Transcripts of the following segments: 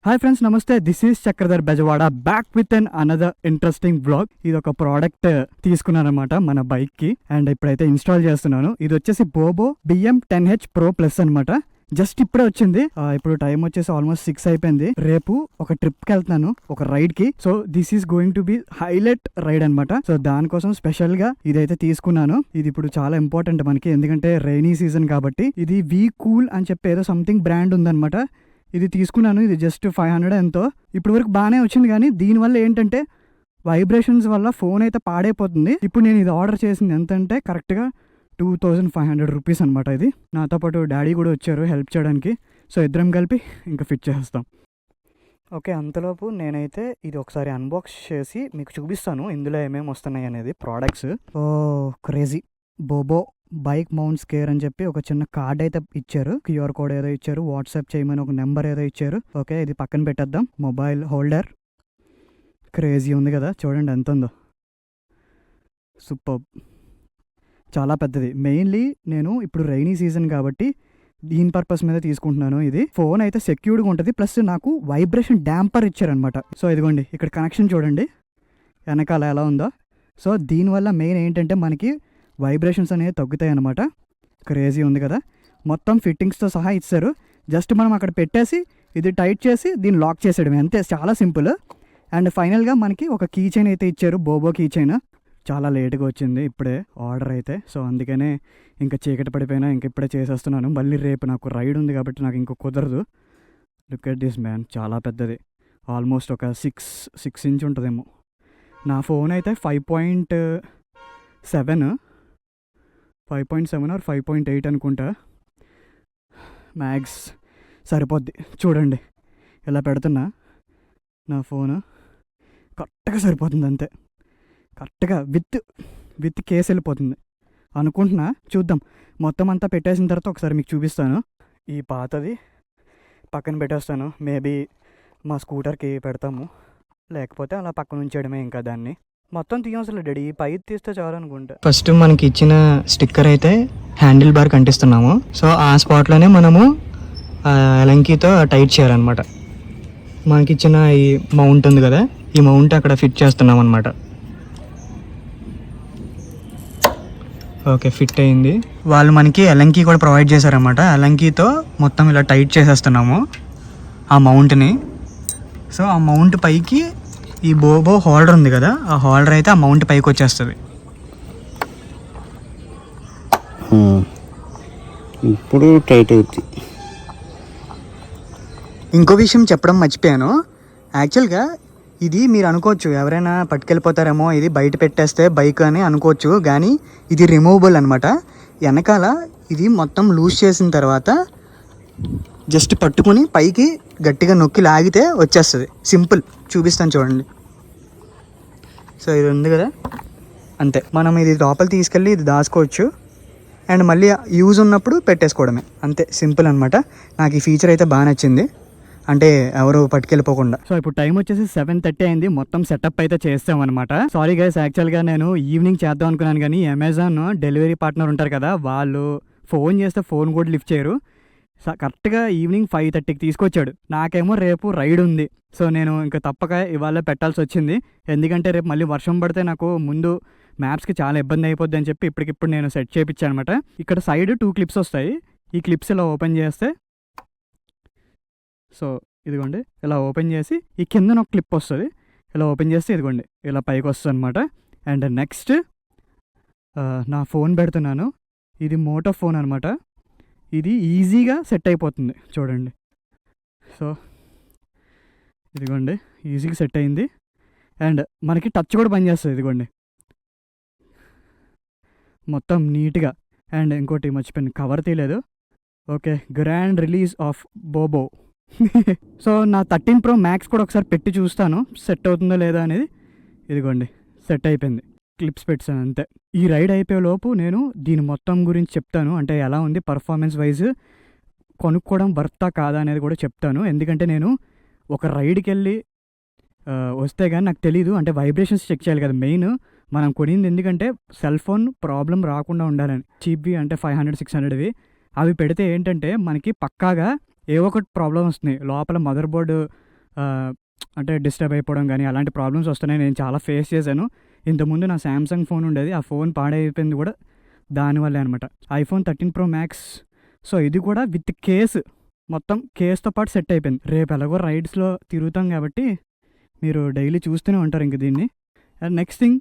Hi friends, నమస్తే. This is Chakradhar Bezawada back with an another interesting blog. ఇది ఒక product తీసుకున్నాను అనమాట మన బైక్ కి, అండ్ ఇప్పుడైతే ఇన్స్టాల్ చేస్తున్నాను. ఇది వచ్చేసి బోబో BM10H Pro Plus అనమాట. జస్ట్ ఇప్పుడే వచ్చింది. ఇప్పుడు టైం వచ్చేసి ఆల్మోస్ట్ 6 అయిపోయింది. రేపు ఒక ట్రిప్ కి వెళ్తున్నాను, ఒక రైడ్ కి. So this is going to be highlight ride అనమాట. సో దానికోసం స్పెషల్ గా ఇదైతే తీసుకున్నాను. ఇది ఇప్పుడు చాలా ఇంపార్టెంట్ మనకి, ఎందుకంటే రైనీ సీజన్ కాబట్టి. ఇది వి కూల్ అని చెప్పి ఏదో సంథింగ్ బ్రాండ్ ఉందన్నమాట. ఇది తీసుకున్నాను. ఇది జస్ట్ 500 ఎంతో. ఇప్పుడు వరకు బాగానే వచ్చింది, కానీ దీనివల్ల ఏంటంటే వైబ్రేషన్స్ వల్ల ఫోన్ అయితే పాడైపోతుంది. ఇప్పుడు నేను ఇది ఆర్డర్ చేసింది ఎంతంటే కరెక్ట్గా 2500 రూపీస్ అనమాట. ఇది నాతో పాటు డాడీ కూడా వచ్చారు హెల్ప్ చేయడానికి. సో ఇద్దరం కలిపి ఇంకా ఫిట్ చేస్తాం. ఓకే, అంతలోపు నేనైతే ఇది ఒకసారి అన్బాక్స్ చేసి మీకు చూపిస్తాను ఇందులో ఏమేమి వస్తున్నాయి అనేది ప్రోడక్ట్స్. ఓ క్రేజీ. బోబో బైక్ మౌంట్స్ కేర్ అని చెప్పి ఒక చిన్న కార్డ్ అయితే ఇచ్చారు. QR కోడ్ ఏదో ఇచ్చారు, వాట్సాప్ చేయమని ఒక నెంబర్ ఏదో ఇచ్చారు. ఓకే, ఇది పక్కన పెట్టేద్దాం. మొబైల్ హోల్డర్ క్రేజీ ఉంది కదా, చూడండి ఎంత ఉందో. సూపర్, చాలా పెద్దది. మెయిన్లీ నేను ఇప్పుడు రైనీ సీజన్ కాబట్టి దీని పర్పస్ మీద తీసుకుంటున్నాను. ఇది ఫోన్ అయితే సెక్యూర్డ్గా ఉంటుంది, ప్లస్ నాకు వైబ్రేషన్ డ్యాంపర్ ఇచ్చారనమాట. సో ఇదిగోండి, ఇక్కడ కనెక్షన్ చూడండి వెనకాల ఎలా ఉందో. సో దీనివల్ల మెయిన్ ఏంటంటే మనకి వైబ్రేషన్స్ అనేవి తగ్గుతాయి అన్నమాట. క్రేజీ ఉంది కదా. మొత్తం ఫిట్టింగ్స్తో సహా ఇచ్చారు. జస్ట్ మనం అక్కడ పెట్టేసి ఇది టైట్ చేసి దీన్ని లాక్ చేసేయడమే, అంతే. చాలా సింపుల్. అండ్ ఫైనల్గా మనకి ఒక కీ చైన్ అయితే ఇచ్చారు, బోబో కీ చైన్. చాలా లేట్గా వచ్చింది ఇప్పుడే ఆర్డర్ అయితే. సో అందుకనే ఇంకా చీకటి పడిపోయినా ఇంక ఇప్పుడే చేసేస్తున్నాను. మళ్ళీ రేపు నాకు రైడ్ ఉంది కాబట్టి నాకు ఇంకో కుదరదు. లుక్ ఎట్ దిస్ మ్యాన్, చాలా పెద్దది. ఆల్మోస్ట్ ఒక 6 ఇంచ్ ఉంటుందేమో. నా ఫోన్ అయితే 5.7 ఆర్ 5.8 అనుకుంటా. మ్యాక్స్ సరిపోద్ది. చూడండి ఇలా పెడుతున్నా, నా ఫోను కరెక్ట్గా సరిపోతుంది, అంతే. కరెక్ట్గా విత్ కేసు వెళ్ళిపోతుంది అనుకుంటున్నా. చూద్దాం. మొత్తం అంతా పెట్టేసిన తర్వాత ఒకసారి మీకు చూపిస్తాను. ఈ పాతది పక్కన పెట్టేస్తాను. మేబీ మా స్కూటర్కి పెడతాము, లేకపోతే అలా పక్కన ఉంచేయడమే. ఇంకా దాన్ని మొత్తం తీయవసరం డాడీ, పై తీస్తే చాలు అనుకుంటా. ఫస్ట్ మనకి ఇచ్చిన స్టిక్కర్ అయితే హ్యాండిల్ బార్ కంటిస్తున్నాము. సో ఆ స్పాట్లోనే మనము ఎలంకీతో టైట్ చేయాలన్నమాట. మనకి ఇచ్చిన ఈ మౌంట్ ఉంది కదా, ఈ మౌంట్ అక్కడ ఫిట్ చేస్తున్నాం అనమాట. ఓకే, ఫిట్ అయింది. వాళ్ళు మనకి ఎలంకీ కూడా ప్రొవైడ్ చేశారనమాట. ఎలంకీతో మొత్తం ఇలా టైట్ చేసేస్తున్నాము ఆ మౌంట్ని. సో ఆ మౌంట్ పైకి ఈ బోబో హోల్డర్ ఉంది కదా, ఆ హోల్డర్ అయితే ఆ మౌంట్ పైకి వచ్చేస్తుంది. ఇప్పుడు టైట్ అవుతుంది. ఇంకో విషయం చెప్పడం మర్చిపోయాను. యాక్చువల్గా ఇది మీరు అనుకోవచ్చు, ఎవరైనా పట్టుకెళ్ళిపోతారేమో ఇది బయట పెట్టేస్తే బైక్ అని అనుకోవచ్చు, కానీ ఇది రిమూవబుల్ అనమాట. వెనకాల ఇది మొత్తం లూజ్ చేసిన తర్వాత జస్ట్ పట్టుకుని పైకి గట్టిగా నొక్కి లాగితే వచ్చేస్తుంది. సింపుల్, చూపిస్తాను చూడండి. సో ఇది ఉంది కదా, అంతే. మనం ఇది లోపల తీసుకెళ్ళి ఇది దాచుకోవచ్చు, అండ్ మళ్ళీ యూజ్ ఉన్నప్పుడు పెట్టేసుకోవడమే, అంతే. సింపుల్ అనమాట. నాకు ఈ ఫీచర్ అయితే బాగా నచ్చింది, అంటే ఎవరు పట్టుకెళ్ళిపోకుండా. సో ఇప్పుడు టైం వచ్చేసి 7:30 అయింది. మొత్తం సెటప్ అయితే చేస్తామన్నమాట. సారీ గైస్, యాక్చువల్గా నేను ఈవినింగ్ చేద్దాం అనుకున్నాను, కానీ అమెజాన్ డెలివరీ పార్ట్నర్ ఉంటారు కదా, వాళ్ళు ఫోన్ చేస్తే ఫోన్ కూడా లిఫ్ట్ చేయరు. కరెక్ట్గా ఈవినింగ్ 5:30కి తీసుకొచ్చాడు. నాకేమో రేపు రైడ్ ఉంది. సో నేను ఇంకా తప్పక ఇవాళ పెట్టాల్సి వచ్చింది, ఎందుకంటే రేపు మళ్ళీ వర్షం పడితే నాకు ముందు మ్యాప్స్కి చాలా ఇబ్బంది అయిపోద్ది అని చెప్పి ఇప్పటికిప్పుడు నేను సెట్ చేయించాను అనమాట. ఇక్కడ సైడ్ 2 క్లిప్స్ వస్తాయి. ఈ క్లిప్స్ ఇలా ఓపెన్ చేస్తే, సో ఇదిగోండి ఇలా ఓపెన్ చేసి ఈ కిందన ఒక క్లిప్ వస్తుంది. ఇలా ఓపెన్ చేస్తే ఇదిగోండి ఇలా పైకి వస్తుంది అనమాట. అండ్ నెక్స్ట్ నా ఫోన్ పెడుతున్నాను. ఇది మోటో ఫోన్ అనమాట. ఇది ఈజీగా సెట్ అయిపోతుంది చూడండి. సో ఇదిగోండి ఈజీగా సెట్ అయింది. అండ్ మనకి టచ్ కూడా పనిచేస్తుంది, ఇదిగోండి మొత్తం నీట్గా. అండ్ ఇంకోటి మర్చిపోయింది, కవర్ తీయలేదు. Okay, grand release of బోబో. So నా 13 Pro Max కూడా ఒకసారి పెట్టి చూస్తాను సెట్ అవుతుందో లేదా అనేది. ఇదిగోండి సెట్ అయిపోయింది, క్లిప్స్ పెట్టాను, అంతే. ఈ రైడ్ అయిపోయే లోపు నేను దీని మొత్తం గురించి చెప్తాను, అంటే ఎలా ఉంది పర్ఫార్మెన్స్ వైజ్, కొనుక్కోవడం వర్తా కాదా అనేది కూడా చెప్తాను. ఎందుకంటే నేను ఒక రైడ్కి వెళ్ళి వస్తే కానీ నాకు తెలీదు, అంటే వైబ్రేషన్స్ చెక్ చేయాలి కదా మెయిన్. మనం కొనింది ఎందుకంటే సెల్ ఫోన్ ప్రాబ్లం రాకుండా ఉండాలని. చీప్వి అంటే 500-600వి అవి పెడితే ఏంటంటే మనకి పక్కాగా ఏవో ఒకటి ప్రాబ్లం వస్తున్నాయి. లోపల మదర్ బోర్డు అంటే డిస్టర్బ్ అయిపోవడం కానీ అలాంటి ప్రాబ్లమ్స్ వస్తున్నాయి. నేను చాలా ఫేస్ చేశాను. ఇంతకుముందు నా శాంసంగ్ ఫోన్ ఉండేది, ఆ ఫోన్ పాడైపోయింది కూడా దానివల్లే అనమాట. IPhone 13 Pro Max. సో ఇది కూడా విత్ కేస్, మొత్తం కేస్తో పాటు సెట్ అయిపోయింది. రేపు ఎలాగో రైడ్స్లో తిరుగుతాం కాబట్టి మీరు డైలీ చూస్తూనే ఉంటారు ఇంక దీన్ని. అండ్ నెక్స్ట్ థింగ్,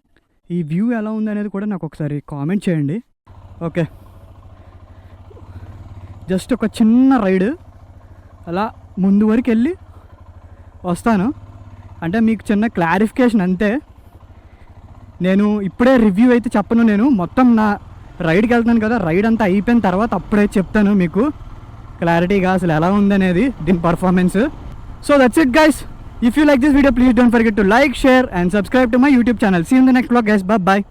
ఈ వ్యూ ఎలా ఉంది అనేది కూడా నాకు ఒకసారి కామెంట్ చేయండి. ఓకే, జస్ట్ ఒక చిన్న రైడ్ అలా ముందు వరకు వెళ్ళి వస్తాను. అంటే మీకు చిన్న క్లారిఫికేషన్ అంతే. నేను ఇప్పుడే రివ్యూ అయితే చెప్పను. నేను మొత్తం నా రైడ్కి వెళ్తాను కదా, రైడ్ అంతా అయిపోయిన తర్వాత అప్పుడే చెప్తాను మీకు క్లారిటీగా అసలు ఎలా ఉందనేది దీని performance. So that's it guys. If you like this video, please don't forget to like, share and subscribe to my YouTube channel. See you in the next vlog guys. Bye bye.